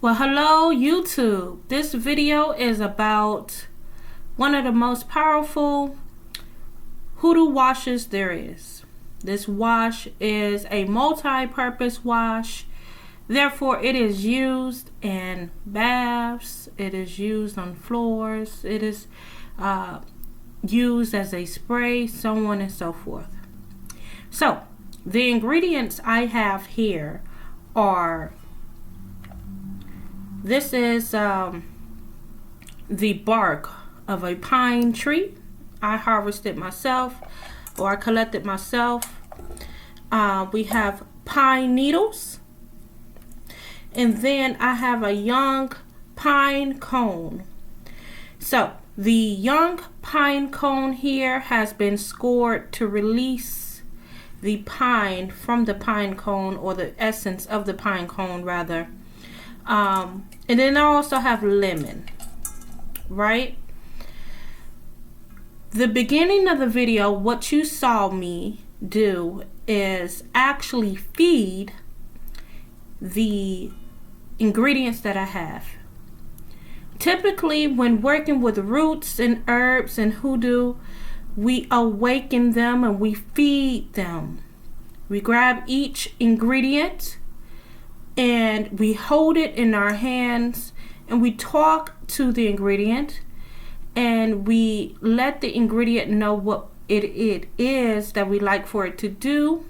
Well, hello YouTube. This video is about one of the most powerful hoodoo washes there is. This wash is a multi-purpose wash. Therefore, it is used in baths. It is used on floors. It is used as a spray, so on and so forth. So, the ingredients I have here are, this is the bark of a pine tree. I harvested myself, or I collected myself. We have pine needles. And then I have a young pine cone. So the young pine cone here has been scored to release the pine from the pine cone, or the essence of the pine cone rather. And then I also have lemon, right? The beginning of the video, what you saw me do is actually feed the ingredients that I have. Typically, when working with roots and herbs and hoodoo, we awaken them and we feed them. We grab each ingredient and we hold it in our hands and we talk to the ingredient and we let the ingredient know what it is that we like for it to do,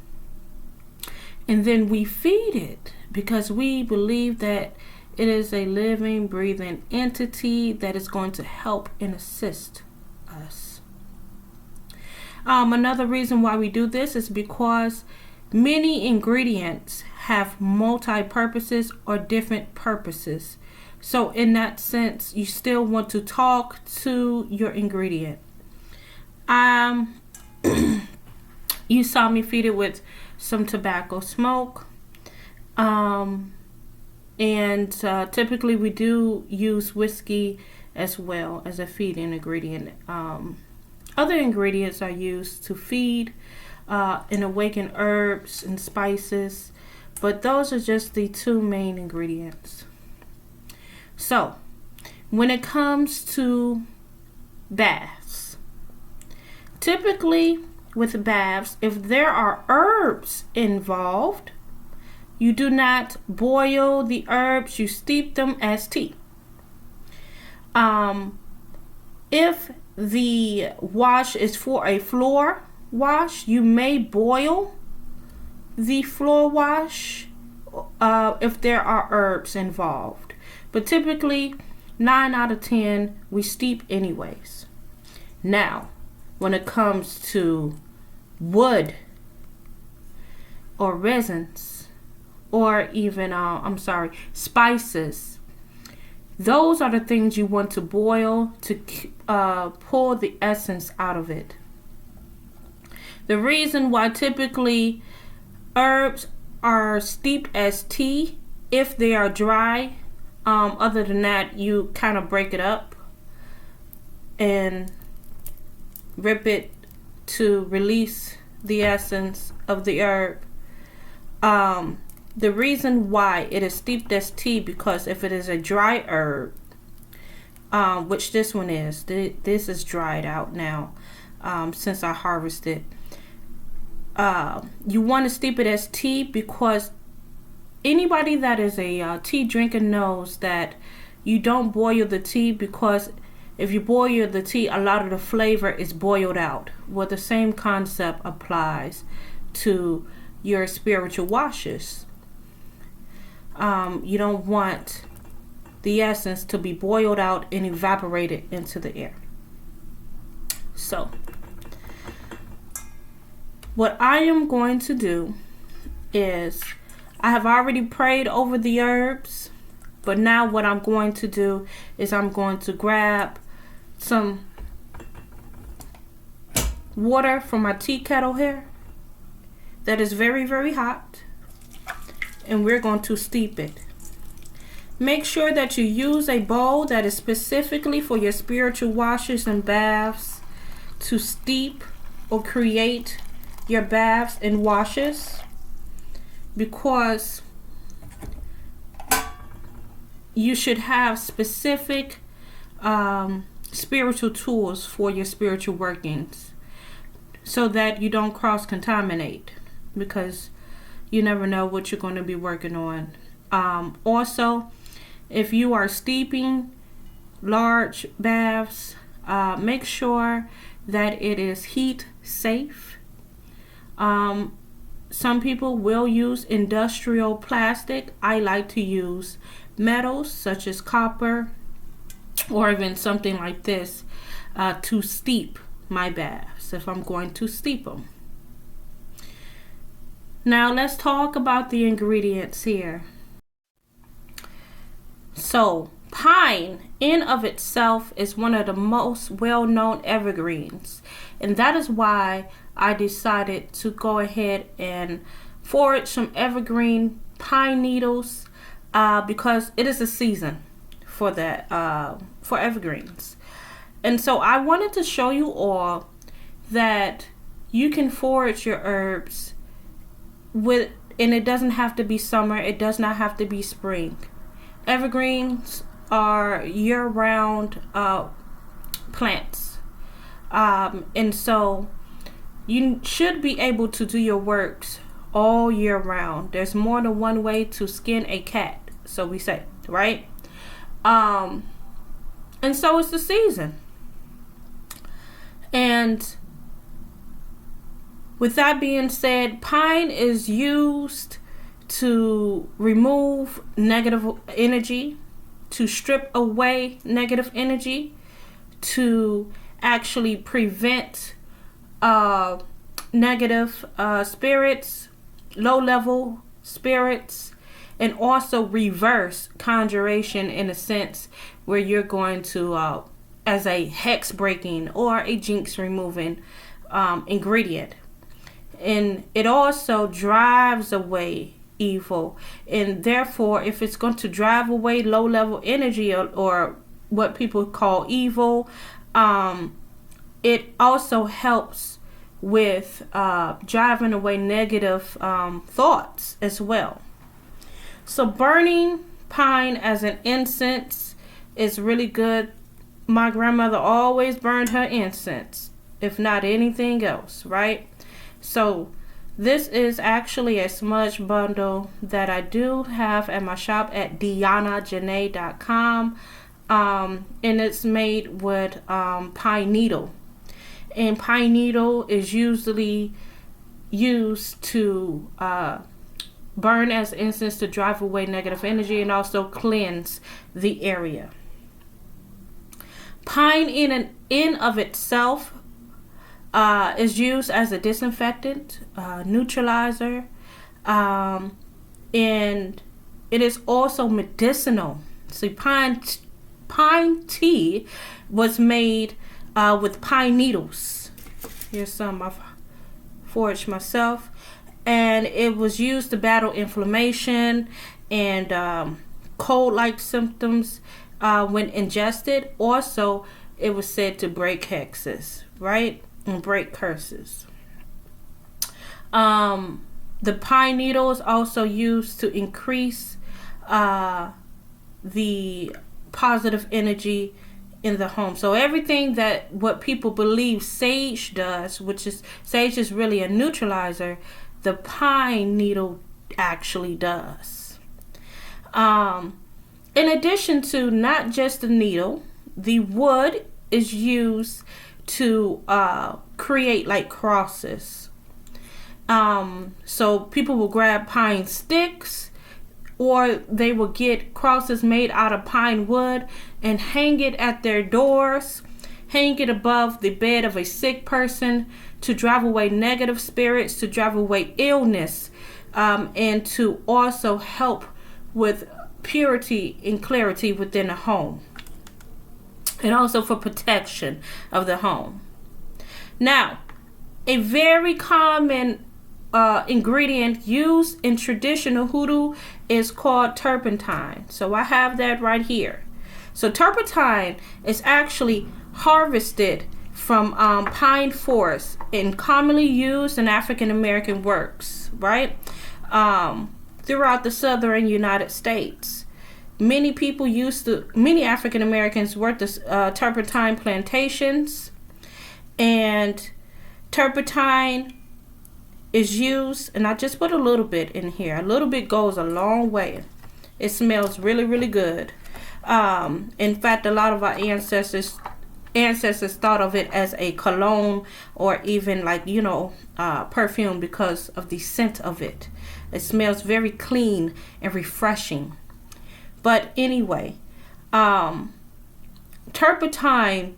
and then we feed it because we believe that it is a living, breathing entity that is going to help and assist us. Another reason why we do this is because many ingredients have multi-purposes or different purposes. So in that sense, you still want to talk to your ingredient. You saw me feed it with some tobacco smoke. Typically we do use whiskey as well as a feeding ingredient. Other ingredients are used to feed and awaken herbs and spices, but those are just the two main ingredients. So, when it comes to baths, typically with baths, if there are herbs involved, you do not boil the herbs, you steep them as tea. If the wash is for a floor wash, you may boil the floor wash if there are herbs involved. But typically, 9 out of 10, we steep anyways. Now, when it comes to wood or resins, or even, spices, those are the things you want to boil to pull the essence out of it. The reason why typically herbs are steeped as tea, if they are dry, other than that, you kind of break it up and rip it to release the essence of the herb. The reason why it is steeped as tea, because if it is a dry herb, which this one is, this is dried out now since I harvested. You want to steep it as tea because anybody that is a tea drinker knows that you don't boil the tea, because if you boil the tea, a lot of the flavor is boiled out. Well, the same concept applies to your spiritual washes. You don't want the essence to be boiled out and evaporated into the air. So, what I am going to do is, I have already prayed over the herbs, but now what I'm going to do is I'm going to grab some water from my tea kettle here that is very, very hot, and we're going to steep it. Make sure that you use a bowl that is specifically for your spiritual washes and baths to steep or create your baths and washes, because you should have specific spiritual tools for your spiritual workings so that you don't cross-contaminate, because you never know what you're going to be working on. Also, if you are steeping large baths, make sure that it is heat safe. Some people will use industrial plastic. I like to use metals such as copper or even something like this to steep my baths if I'm going to steep them. Now let's talk about the ingredients here. So pine in of itself is one of the most well-known evergreens, and that is why I decided to go ahead and forage some evergreen pine needles, because it is a season for that, for evergreens. And so I wanted to show you all that you can forage your herbs and it doesn't have to be summer, it does not have to be spring. Evergreens are year-round plants, and so you should be able to do your works all year round. There's more than one way to skin a cat, so we say, right? And so it's the season. And with that being said, pine is used to remove negative energy, to strip away negative energy, to actually prevent negative spirits, low-level spirits, and also reverse conjuration in a sense where you're going to, as a hex breaking or a jinx removing ingredient. And it also drives away evil, and therefore if it's going to drive away low-level energy or what people call evil, it also helps with driving away negative thoughts as well. So burning pine as an incense is really good. My grandmother always burned her incense, if not anything else, right? So this is actually a smudge bundle that I do have at my shop at DianaJanae.com, and it's made with pine needle. And pine needle is usually used to burn as incense to drive away negative energy and also cleanse the area. Pine in of itself is used as a disinfectant, neutralizer, and it is also medicinal. See, pine tea was made with pine needles. Here's some I've foraged myself, and it was used to battle inflammation and cold-like symptoms when ingested. Also, it was said to break hexes, right? And break curses. The pine needle is also used to increase the positive energy in the home. So everything that what people believe sage does, sage is really a neutralizer, the pine needle actually does. In addition to not just the needle, the wood is used to create like crosses. So people will grab pine sticks, or they will get crosses made out of pine wood and hang it at their doors, hang it above the bed of a sick person to drive away negative spirits, to drive away illness, and to also help with purity and clarity within the home, and also for protection of the home. Now, a very common ingredient used in traditional hoodoo is called turpentine. So I have that right here. So turpentine is actually harvested from pine forests and commonly used in African American works, right? Throughout the southern United States. Many African Americans worked the turpentine plantations, and turpentine is used, and I just put a little bit in here. A little bit goes a long way. It smells really, really good. In fact, a lot of our ancestors thought of it as a cologne, or even like, perfume, because of the scent of it. It smells very clean and refreshing. But anyway, turpentine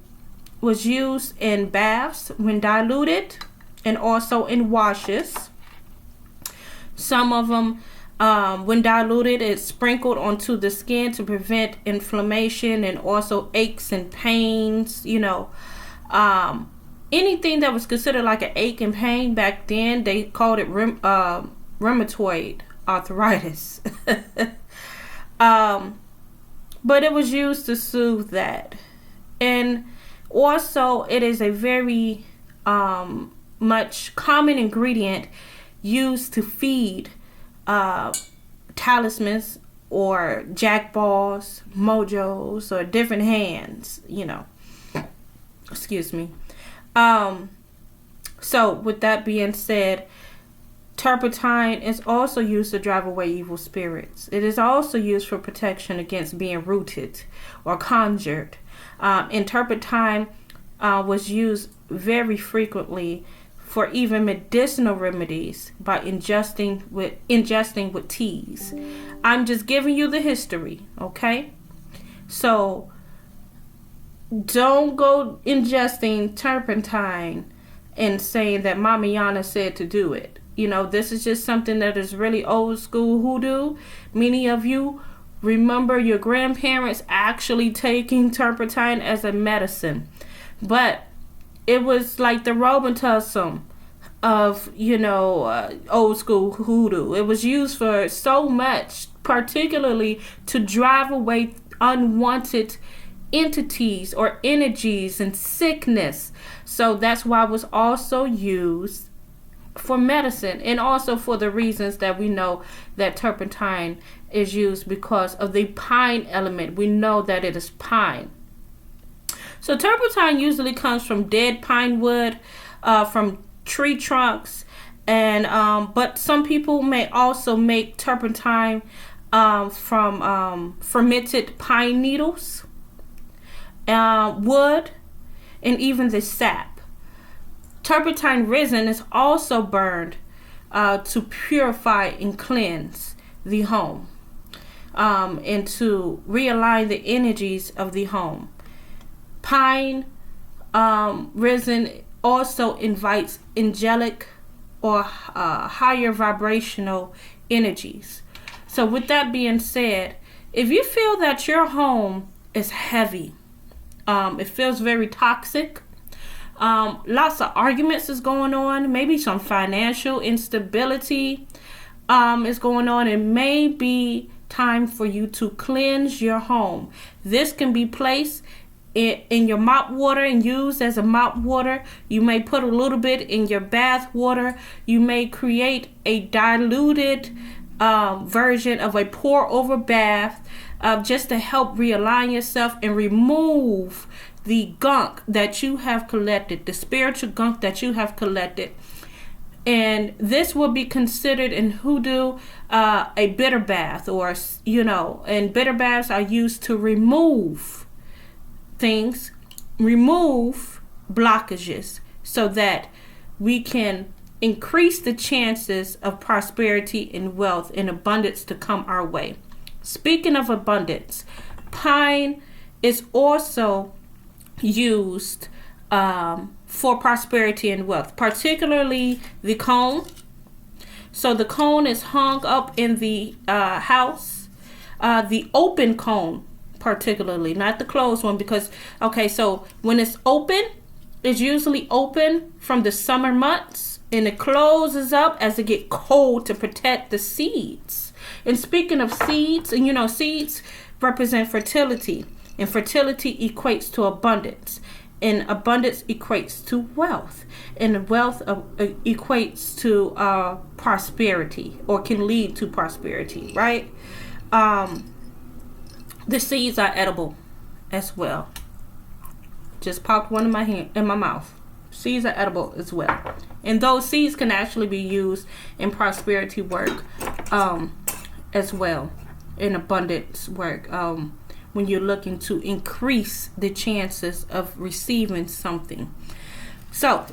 was used in baths when diluted, and also in washes. Some of them, when diluted, it's sprinkled onto the skin to prevent inflammation and also aches and pains. Anything that was considered like an ache and pain back then, they called it rheumatoid arthritis. But it was used to soothe that. And also, it is a very much common ingredient used to feed talismans or jack balls, mojos, or different hands, Excuse me. So with that being said, turpentine is also used to drive away evil spirits. It is also used for protection against being rooted or conjured. And turpentine was used very frequently for even medicinal remedies by ingesting with teas. I'm just giving you the history, okay? So don't go ingesting turpentine and saying that Mama Yana said to do it. This is just something that is really old school hoodoo. Many of you remember your grandparents actually taking turpentine as a medicine. But it was like the Robitussin of, old school hoodoo. It was used for so much, particularly to drive away unwanted entities or energies and sickness. So that's why it was also used for medicine, and also for the reasons that we know that turpentine is used, because of the pine element. We know that it is pine. So turpentine usually comes from dead pine wood, from tree trunks, and but some people may also make turpentine from fermented pine needles, wood, and even the sap. Turpentine resin is also burned to purify and cleanse the home, and to realign the energies of the home. Pine resin also invites angelic or higher vibrational energies. So with that being said, if you feel that your home is heavy, it feels very toxic, lots of arguments is going on, maybe some financial instability is going on, it may be time for you to cleanse your home. This can be placed in your mop water and used as a mop water. You may put a little bit in your bath water. You may create a diluted version of a pour over bath, just to help realign yourself and remove the gunk that you have collected, the spiritual gunk that you have collected. And this will be considered in hoodoo a bitter bath, or and bitter baths are used to remove things, remove blockages, so that we can increase the chances of prosperity and wealth and abundance to come our way. Speaking of abundance, pine is also used for prosperity and wealth, particularly the cone. So the cone is hung up in the house, the open cone particularly, not the closed one, because so when it's open, it's usually open from the summer months, and it closes up as it get cold to protect the seeds. And speaking of seeds, and seeds represent fertility, and fertility equates to abundance, and abundance equates to wealth, and wealth equates to prosperity, or can lead to prosperity, right? The seeds are edible as well. Just popped one in my hand, in my mouth. Seeds are edible as well. And those seeds can actually be used in prosperity work as well. In abundance work. When you're looking to increase the chances of receiving something. So,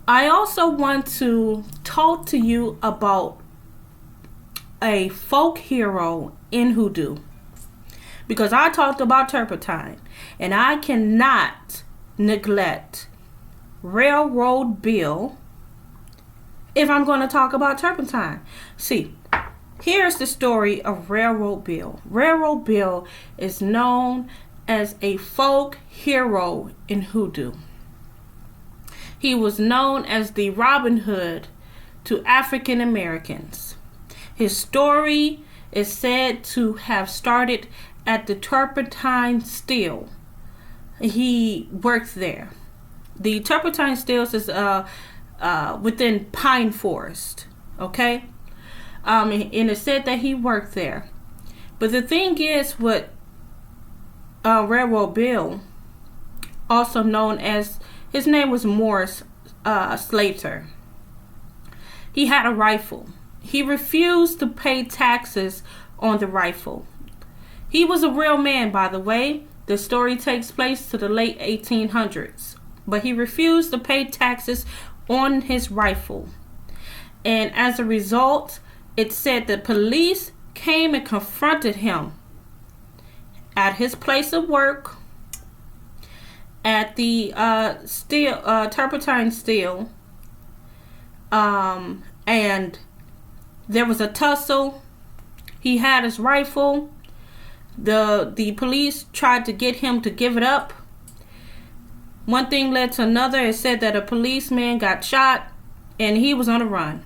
I also want to talk to you about a folk hero in Hoodoo. Because I talked about turpentine. And I cannot neglect Railroad Bill if I'm going to talk about turpentine. See, here's the story of Railroad Bill. Railroad Bill is known as a folk hero in Hoodoo. He was known as the Robin Hood to African Americans. His story is said to have started at the Turpentine Still. He worked there. The Turpentine Stills is within Pine Forest. Okay? And it said that he worked there. But the thing is, with Railroad Bill, also known as, his name was Morris Slater. He had a rifle. He refused to pay taxes on the rifle. He was a real man, by the way. The story takes place to the late 1800s. But he refused to pay taxes on his rifle. And as a result, it said the police came and confronted him at his place of work, at the Turpentine Still, and there was a tussle. He had his rifle. The police tried to get him to give it up. One thing led to another. It said that a policeman got shot and he was on the run.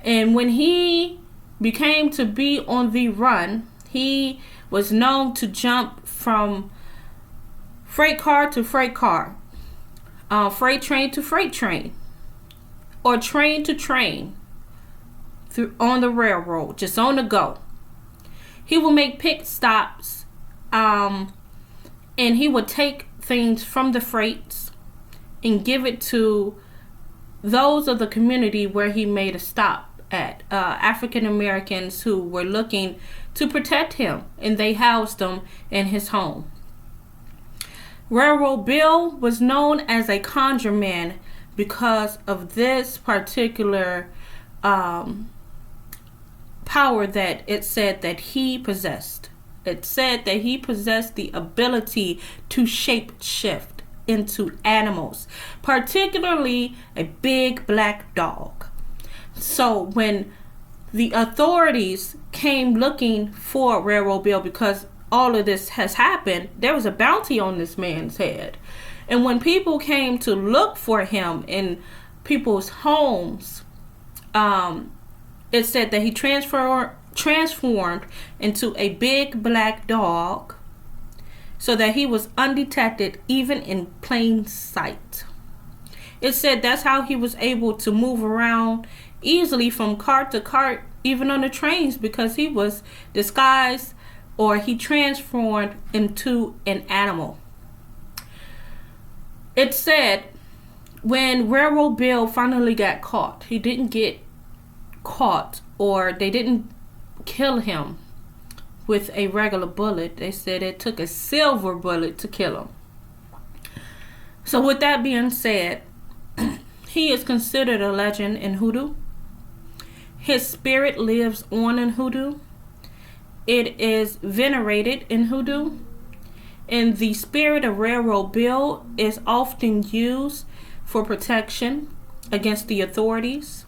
And when he became to be on the run, he was known to jump from freight car to freight car, freight train to freight train, or train to train on the railroad, just on the go. He would make pit stops, and he would take things from the freights and give it to those of the community where he made a stop at, African Americans who were looking to protect him, and they housed him in his home. Railroad Bill was known as a conjure man because of this particular power that it said that he possessed. It said that he possessed the ability to shape shift into animals, particularly a big black dog. So when the authorities came looking for Railroad Bill, because all of this has happened, there was a bounty on this man's head. And when people came to look for him in people's homes, it said that he transformed into a big black dog so that he was undetected even in plain sight. It said that's how he was able to move around easily from cart to cart, even on the trains, because he was disguised, or he transformed into an animal. It said when Railroad Bill finally got caught, he didn't get caught, or they didn't kill him with a regular bullet. They said it took a silver bullet to kill him. So with that being said, he is considered a legend in Hoodoo. His spirit lives on in Hoodoo. It is venerated in Hoodoo. And the spirit of Railroad Bill is often used for protection against the authorities,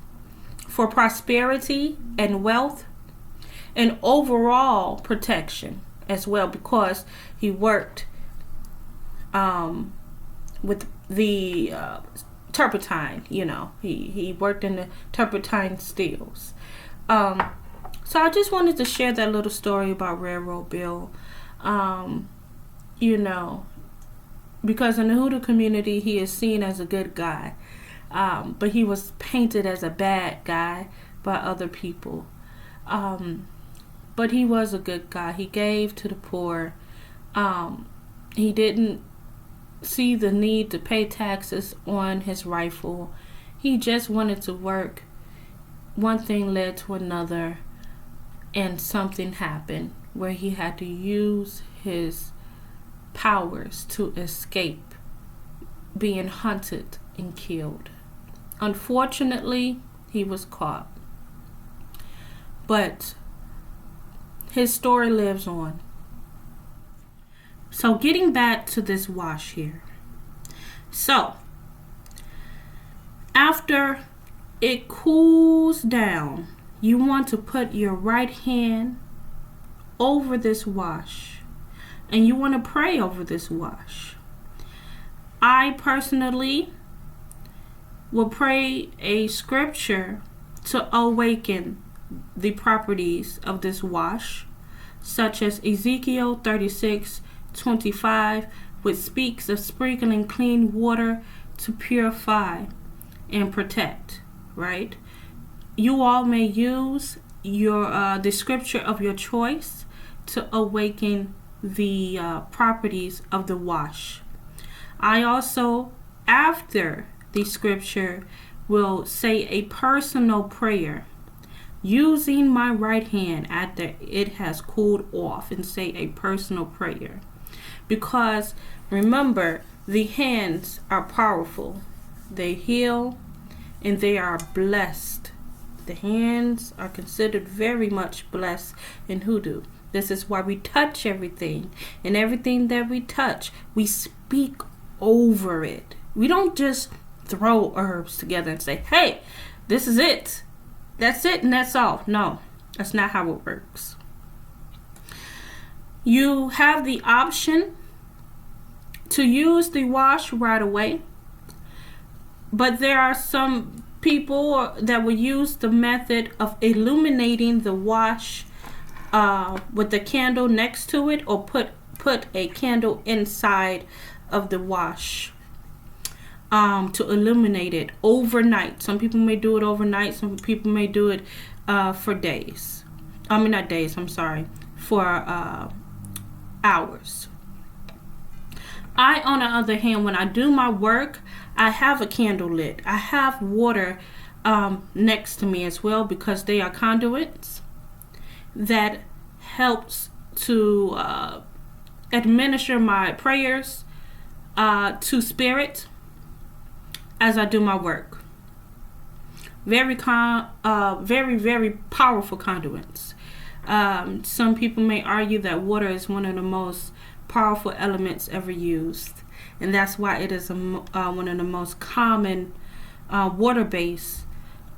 for prosperity and wealth, and overall protection as well, because he worked with the turpentine. He worked in the Turpentine Stills. So I just wanted to share that little story about Railroad Bill. Because in the Hoodoo community, he is seen as a good guy. But he was painted as a bad guy by other people. but he was a good guy. He gave to the poor. He didn't see the need to pay taxes on his rifle. He just wanted to work. One thing led to another, and something happened where he had to use his powers to escape being hunted and killed. Unfortunately, he was caught. But his story lives on. So getting back to this wash here. So after it cools down, you want to put your right hand over this wash, and you want to pray over this wash. I personally will pray a scripture to awaken the properties of this wash, such as Ezekiel 36:25, which speaks of sprinkling clean water to purify and protect, right? You all may use the scripture of your choice to awaken the properties of the wash. I also, after the scripture, will say a personal prayer using my right hand after it has cooled off, and say a personal prayer. Because remember, the hands are powerful. They heal and they are blessed. The hands are considered very much blessed in Hoodoo. This is why we touch everything, and everything that we touch, we speak over it. We don't just throw herbs together and say, hey, this is it. That's it and that's all. No, that's not how it works. You have the option to use the wash right away, but there are some people that will use the method of illuminating the wash with the candle next to it, or put a candle inside of the wash to illuminate it overnight. Some people may do it overnight. Some people may do it for days. Not days, I'm sorry, for hours. I, on the other hand, when I do my work, I have a candle lit. I have water next to me as well, because they are conduits that helps to administer my prayers to spirit as I do my work. Very powerful conduits. Some people may argue that water is one of the most powerful elements ever used, and that's why it is one of the most common water-based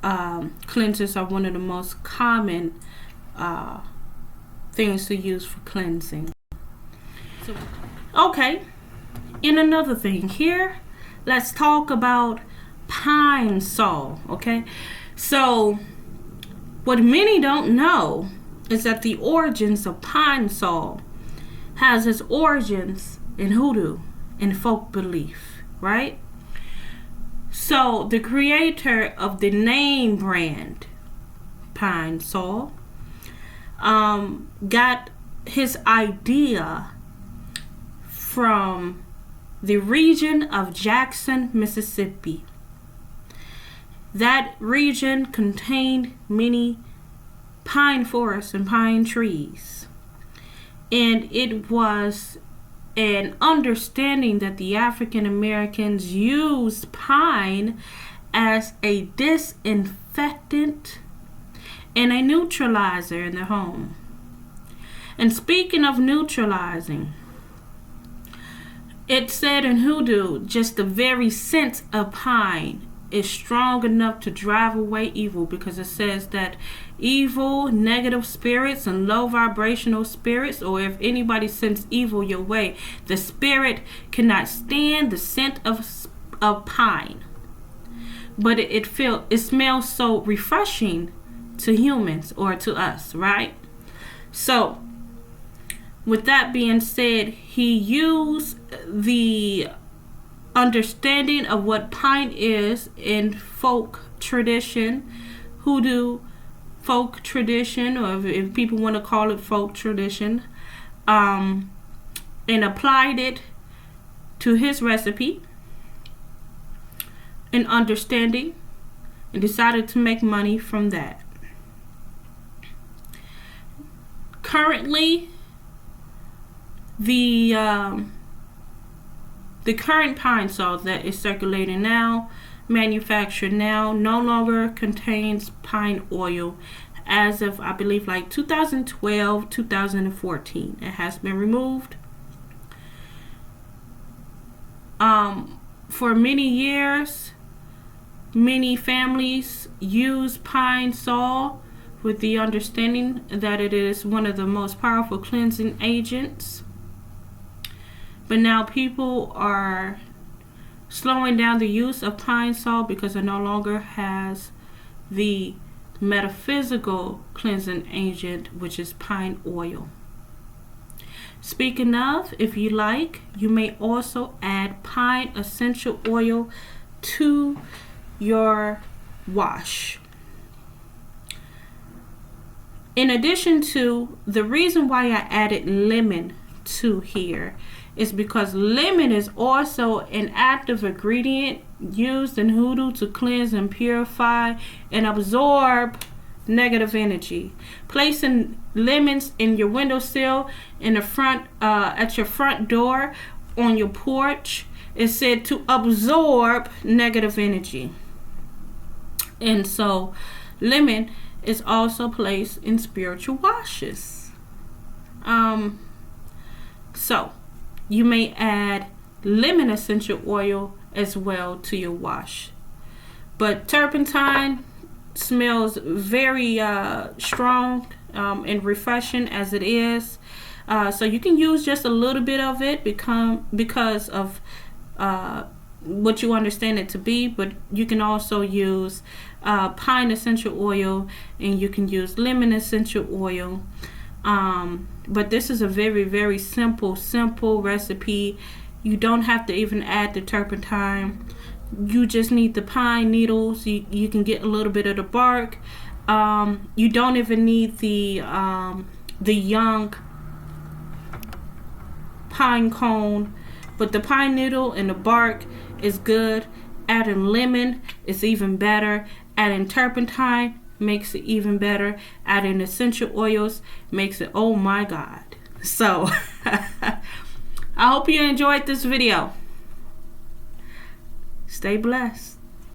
cleansers are one of the most common things to use for cleansing. Okay, and another thing here, let's talk about pine sol. Okay, so what many don't know is that the origins of pine sol has its origins in Hoodoo and folk belief, right? So the creator of the name brand Pine Sol got his idea from the region of Jackson, Mississippi. That region contained many pine forests and pine trees. And it was an understanding that the African Americans used pine as a disinfectant and a neutralizer in their home. And speaking of neutralizing, it said in Hoodoo, just the very scent of pine is strong enough to drive away evil, because it says that evil, negative spirits, and low vibrational spirits, or if anybody sends evil your way, the spirit cannot stand the scent of pine. But it smells so refreshing to humans, or to us, right? So with that being said, he used the understanding of what pine is in folk tradition, Hoodoo, folk tradition, or if people want to call it folk tradition, and applied it to his recipe and understanding, and decided to make money from that. Currently, the current pine salt that is circulating now, manufactured now, no longer contains pine oil as of, I believe, like 2012, 2014. It has been removed. For many years, many families use pine salt with the understanding that it is one of the most powerful cleansing agents. But now people are slowing down the use of pine salt because it no longer has the metaphysical cleansing agent, which is pine oil. Speaking of, if you like, you may also add pine essential oil to your wash. In addition to, the reason why I added lemon to here is because lemon is also an active ingredient used in Hoodoo to cleanse and purify and absorb negative energy. Placing lemons in your windowsill, in the front, at your front door, on your porch, is said to absorb negative energy. And so lemon is also placed in spiritual washes. So you may add lemon essential oil as well to your wash. But turpentine smells very strong and refreshing as it is. So you can use just a little bit of it because of what you understand it to be, but you can also use pine essential oil, and you can use lemon essential oil. But this is a very, very simple recipe. You don't have to even add the turpentine. You just need the pine needles. You can get a little bit of the bark. You don't even need the young pine cone, but the pine needle and the bark is good. Adding lemon is even better. Adding turpentine makes it even better. Adding essential oils makes it, oh my God. So I hope you enjoyed this video. Stay blessed.